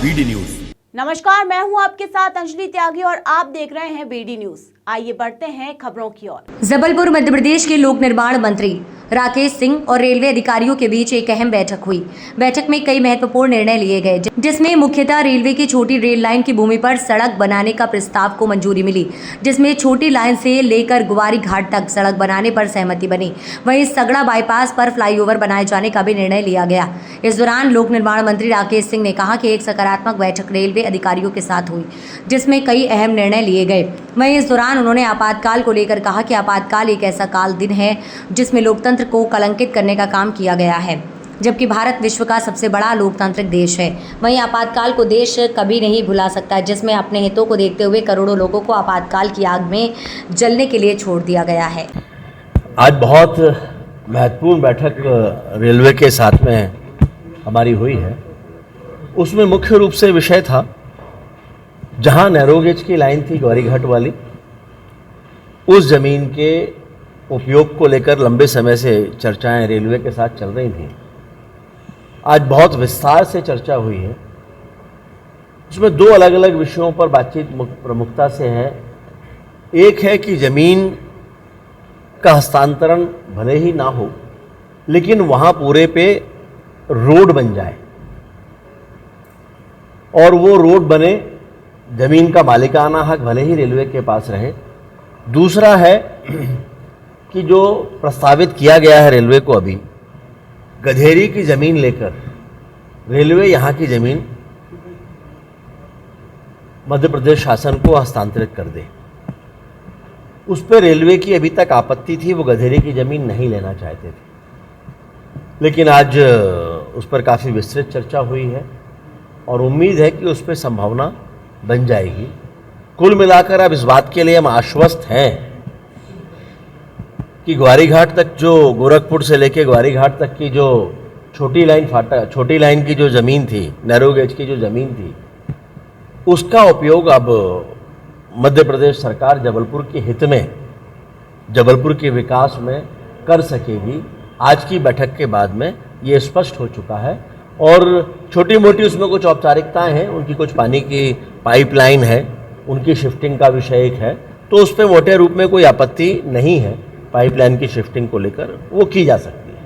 BD news. नमस्कार, मैं हूं आपके साथ अंजलि त्यागी और आप देख रहे हैं बीडी न्यूज। आइए बढ़ते हैं खबरों की ओर। जबलपुर मध्य प्रदेश के लोक निर्माण मंत्री राकेश सिंह और रेलवे अधिकारियों के बीच एक अहम बैठक हुई। बैठक में कई महत्वपूर्ण निर्णय लिए गए, जिसमें मुख्यतः रेलवे की छोटी रेल लाइन की भूमि पर सड़क बनाने का प्रस्ताव को मंजूरी मिली, जिसमें छोटी लाइन से लेकर गुवारी घाट तक सड़क बनाने पर सहमति बनी। वहीं सगड़ा बाईपास पर फ्लाईओवर बनाए जाने का भी निर्णय लिया गया। इस दौरान लोक निर्माण मंत्री राकेश सिंह ने कहा कि एक सकारात्मक बैठक रेलवे अधिकारियों के साथ हुई, जिसमें कई अहम निर्णय लिए गए। वहीं इस दौरान उन्होंने आपातकाल को लेकर कहा कि आपातकाल एक ऐसा काल दिन है जिसमें लोकतंत्र को कलंकित करने का काम किया गया है, जबकि भारत विश्व का सबसे बड़ा लोकतांत्रिक देश है। वहीं आपातकाल को देश कभी नहीं भुला सकता, जिसमें अपने हितों को देखते हुए करोड़ों लोगों को आपातकाल की आग में जलने के लिए छोड़ दिया गया है। आज बहुत महत्वपूर्ण बैठक रेलवे के साथ में हमारी हुई है। उसमें मुख्य रूप से विषय था, जहां नैरो गेज की लाइन थी गौरीघाट वाली, उस जमीन के उपयोग को लेकर लंबे समय से चर्चाएं रेलवे के साथ चल रही थी। आज बहुत विस्तार से चर्चा हुई है। उसमें दो अलग अलग विषयों पर बातचीत प्रमुखता से है। एक है कि जमीन का हस्तांतरण भले ही ना हो, लेकिन वहां पूरे पे रोड बन जाए और वो रोड बने, जमीन का मालिकाना हक भले ही रेलवे के पास रहे। दूसरा है कि जो प्रस्तावित किया गया है रेलवे को, अभी गधेरी की जमीन लेकर रेलवे यहाँ की जमीन मध्य प्रदेश शासन को हस्तांतरित कर दे। उस पर रेलवे की अभी तक आपत्ति थी, वो गधेरी की जमीन नहीं लेना चाहते थे, लेकिन आज उस पर काफ़ी विस्तृत चर्चा हुई है और उम्मीद है कि उस पर संभावना बन जाएगी। कुल मिलाकर अब इस बात के लिए हम आश्वस्त हैं कि ग्वारीघाट तक, जो गोरखपुर से लेकर ग्वारीघाट तक की जो छोटी लाइन की जो ज़मीन थी, नैरो गेज की जो ज़मीन थी, उसका उपयोग अब मध्य प्रदेश सरकार जबलपुर के हित में, जबलपुर के विकास में कर सकेगी। आज की बैठक के बाद में ये स्पष्ट हो चुका है और छोटी मोटी उसमें कुछ औपचारिकताएं हैं, उनकी कुछ पानी की पाइपलाइन है, उनकी शिफ्टिंग का विषय एक है, तो उस पर मोटे रूप में कोई आपत्ति नहीं है। पाइपलाइन की शिफ्टिंग को लेकर वो की जा सकती है।